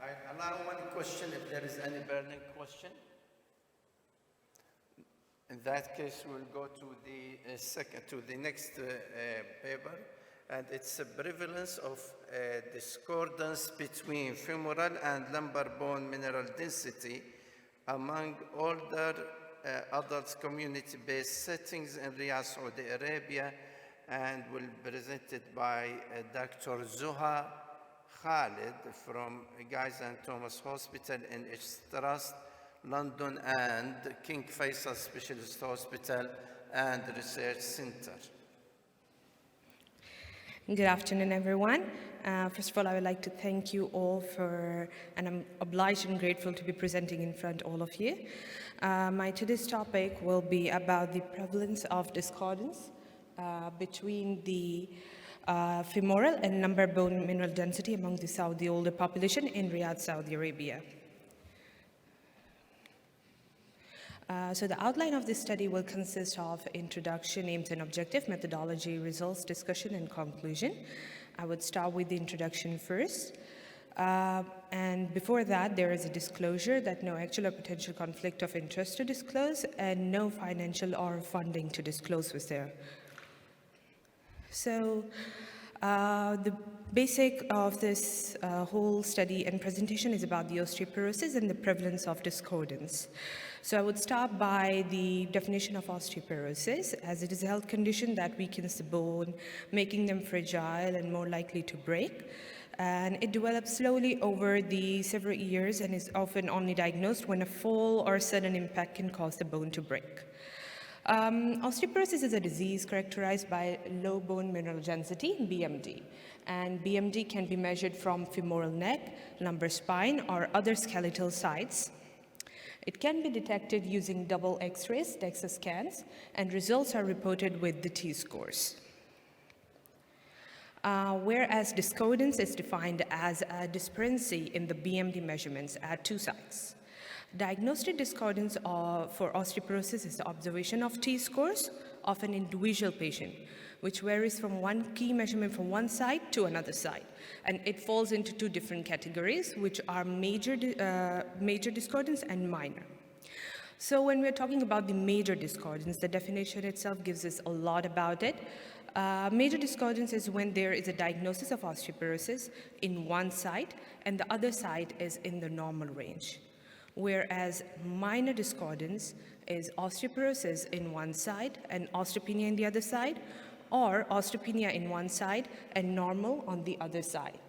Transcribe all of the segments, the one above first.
I allow one question if there is any burning question. In that case, we'll go to the next paper, and it's a prevalence of discordance between femoral and lumbar bone mineral density among older adult community-based settings in Riyadh, Saudi Arabia, and will be presented by Dr. Zuha Khalid from Guy's and Thomas Hospital in H Trust, London, and King Faisal Specialist Hospital and Research Center. Good afternoon, everyone. First of all, I would like to thank you all and I'm obliged and grateful to be presenting in front of all of you. My today's topic will be about the prevalence of discordance between the femoral and lumbar bone mineral density among the Saudi older population in Riyadh, Saudi Arabia. So the outline of this study will consist of introduction, aims and objective, methodology, results, discussion, and conclusion. I would start with the introduction first. And before that, there is a disclosure that no actual or potential conflict of interest to disclose and no financial or funding to disclose was there. So the basic of this whole study and presentation is about the osteoporosis and the prevalence of discordance. So I would start by the definition of osteoporosis, as it is a health condition that weakens the bone, making them fragile and more likely to break. And it develops slowly over the several years and is often only diagnosed when a fall or sudden impact can cause the bone to break. Osteoporosis is a disease characterized by low bone mineral density, BMD. And BMD can be measured from femoral neck, lumbar spine, or other skeletal sites. It can be detected using double X-rays, DEXA scans, and results are reported with the T-scores. Whereas discordance is defined as a discrepancy in the BMD measurements at two sites. Diagnostic discordance for osteoporosis is the observation of T-scores of an individual patient, which varies from one key measurement from one site to another site. And it falls into two different categories, which are major discordance and minor. So when we're talking about the major discordance, the definition itself gives us a lot about it. Major discordance is when there is a diagnosis of osteoporosis in one site and the other site is in the normal range. Whereas minor discordance is osteoporosis in one side and osteopenia in the other side, or osteopenia in one side and normal on the other side.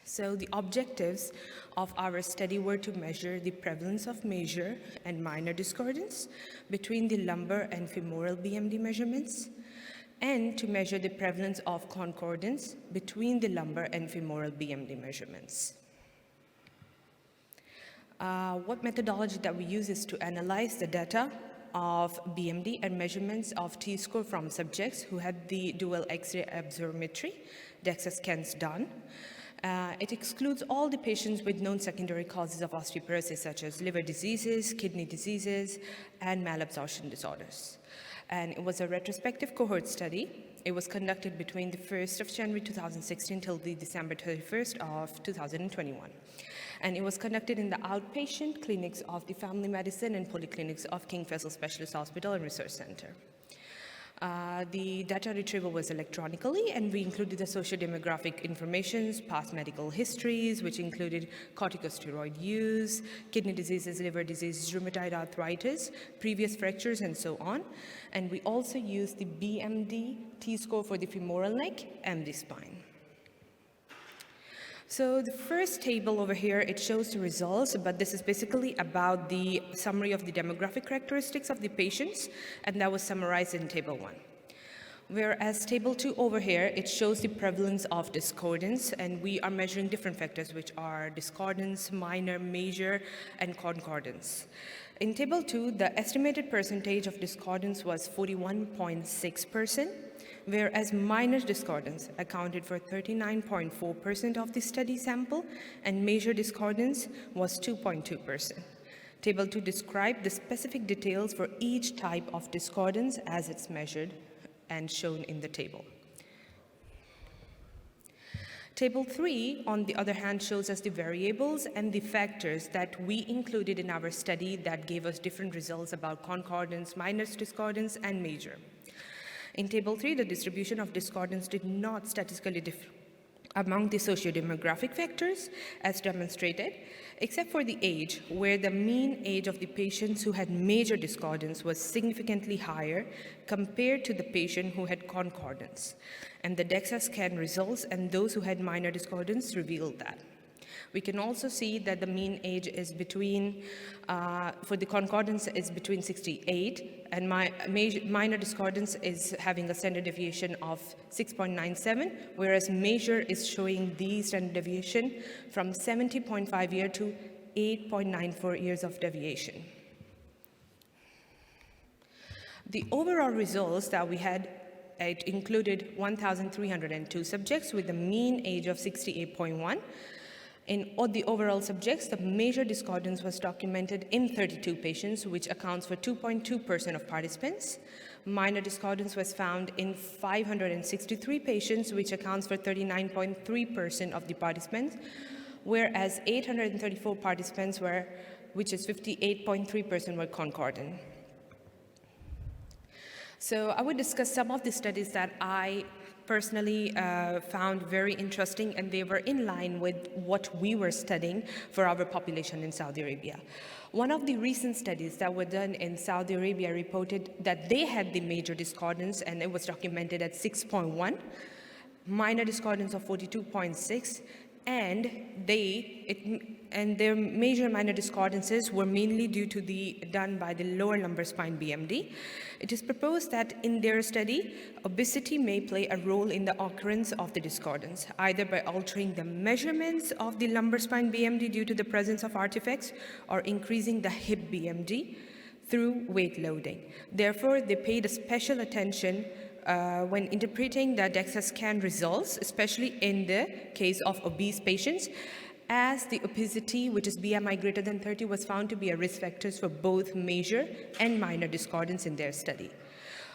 So the objectives of our study were to measure the prevalence of major and minor discordance between the lumbar and femoral BMD measurements, and to measure the prevalence of concordance between the lumbar and femoral BMD measurements. What methodology that we use is to analyze the data of BMD and measurements of T-score from subjects who had the dual X-ray absorptiometry, DEXA scans done. It excludes all the patients with known secondary causes of osteoporosis, such as liver diseases, kidney diseases, and malabsorption disorders. And it was a retrospective cohort study. It was conducted between the 1st of January 2016 till the December 31st of 2021. And it was conducted in the outpatient clinics of the Family Medicine and Polyclinics of King Faisal Specialist Hospital and Research Center. The data retrieval was electronically, and we included the socio-demographic informations, past medical histories, which included corticosteroid use, kidney diseases, liver diseases, rheumatoid arthritis, previous fractures, and so on. And we also used the BMD T-score for the femoral neck and the spine. So the first table over here, it shows the results, but this is basically about the summary of the demographic characteristics of the patients, and that was summarized in table 1. Whereas table 2 over here, it shows the prevalence of discordance, and we are measuring different factors, which are discordance, minor, major, and concordance. In table 2, the estimated percentage of discordance was 41.6%. Whereas minor discordance accounted for 39.4% of the study sample, and major discordance was 2.2%. Table 2 described the specific details for each type of discordance as it's measured and shown in the table. Table 3, on the other hand, shows us the variables and the factors that we included in our study that gave us different results about concordance, minor discordance, and major. In Table 3, the distribution of discordance did not statistically differ among the sociodemographic factors as demonstrated, except for the age, where the mean age of the patients who had major discordance was significantly higher compared to the patient who had concordance. And the DEXA scan results and those who had minor discordance revealed that. We can also see that the mean age is between, for the concordance is between 68, and minor discordance is having a standard deviation of 6.97, whereas major is showing the standard deviation from 70.5 year to 8.94 years of deviation. The overall results that we had, it included 1,302 subjects with a mean age of 68.1. In all the overall subjects, the major discordance was documented in 32 patients, which accounts for 2.2% of participants. Minor discordance was found in 563 patients, which accounts for 39.3% of the participants, whereas 834 participants were, which is 58.3%, were concordant. So I would discuss some of the studies that I personally found very interesting, and they were in line with what we were studying for our population in Saudi Arabia. One of the recent studies that were done in Saudi Arabia reported that they had the major discordance, and it was documented at 6.1, minor discordance of 42.6, and their major minor discordances were mainly due to done by the lower lumbar spine BMD. It is proposed that in their study, obesity may play a role in the occurrence of the discordance, either by altering the measurements of the lumbar spine BMD due to the presence of artifacts or increasing the hip BMD through weight loading. Therefore, they paid a special attention when interpreting the DEXA scan results, especially in the case of obese patients, as the obesity, which is BMI greater than 30, was found to be a risk factor for both major and minor discordance in their study.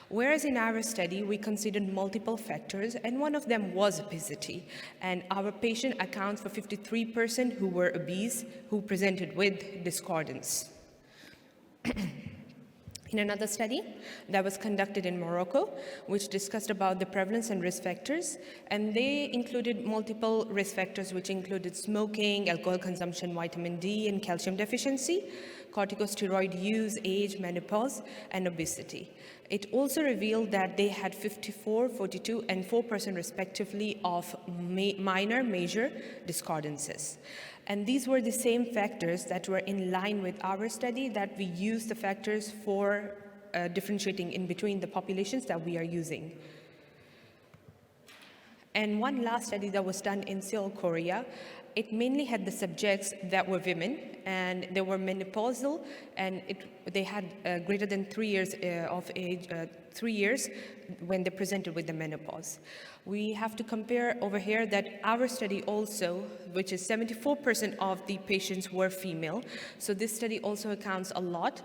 Whereas in our study, we considered multiple factors, and one of them was obesity. And our patient accounts for 53% who were obese, who presented with discordance. In another study that was conducted in Morocco, which discussed about the prevalence and risk factors, and they included multiple risk factors, which included smoking, alcohol consumption, vitamin D, and calcium deficiency, corticosteroid use, age, menopause, and obesity. It also revealed that they had 54, 42, and 4% respectively of minor, major discordances. And these were the same factors that were in line with our study, that we used the factors for differentiating in between the populations that we are using. And one last study that was done in Seoul, Korea, it mainly had the subjects that were women, and they were menopausal, and they had greater than 3 years of age, 3 years when they presented with the menopause. We have to compare over here that our study also, which is 74% of the patients were female, so this study also accounts a lot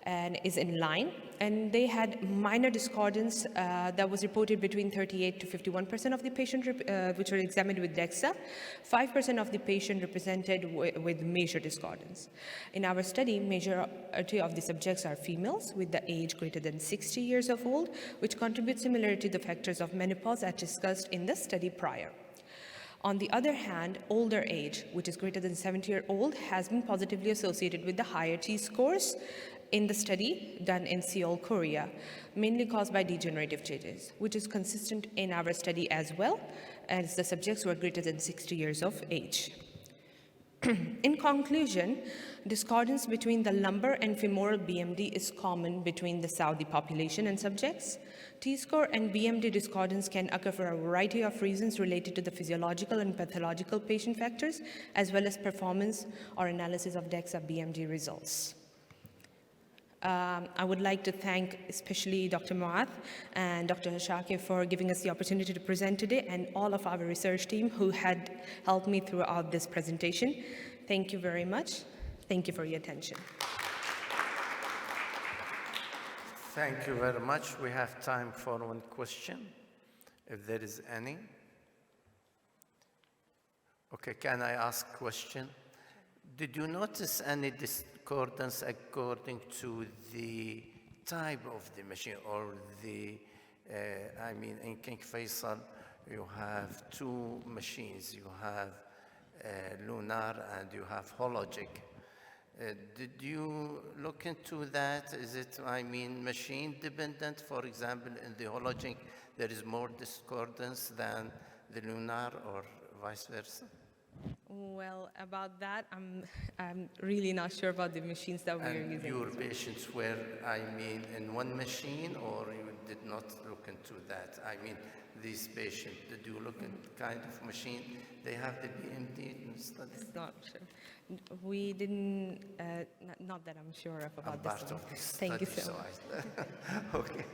and is in line. And they had minor discordance that was reported between 38 to 51% of the patients which were examined with DEXA. 5% of the patient represented with major discordance. In our study, majority of the subjects are females with the age greater than 60 years of old, which contributes similarly to the factors of menopause as discussed in the study prior. On the other hand, older age, which is greater than 70-year-old, has been positively associated with the higher T-scores in the study done in Seoul, Korea, mainly caused by degenerative changes, which is consistent in our study as well, as the subjects were greater than 60 years of age. In conclusion, discordance between the lumbar and femoral BMD is common between the Saudi population and subjects. T-score and BMD discordance can occur for a variety of reasons related to the physiological and pathological patient factors, as well as performance or analysis of DEXA BMD results. I would like to thank especially Dr. Muath and Dr. Shakir for giving us the opportunity to present today, and all of our research team who had helped me throughout this presentation. Thank you very much. Thank you for your attention. Thank you very much. We have time for one question, if there is any. Okay, can I ask a question? Did you notice any discordance according to the type of the machine or the, I mean, in King Faisal, you have two machines. You have lunar and you have hologic. Did you look into that? Is it, I mean, machine dependent? For example, in the hologic, there is more discordance than the lunar or vice versa? Well, about that, I'm really not sure about the machines that we are And using. your patients were, I mean, in one machine, or you did not look into that? I mean, these patients, did you look at kind of machine? They have the BMD study? Not sure. We didn't, not that I'm sure of I'm about this part one. of this Thank you study, so much. I, okay.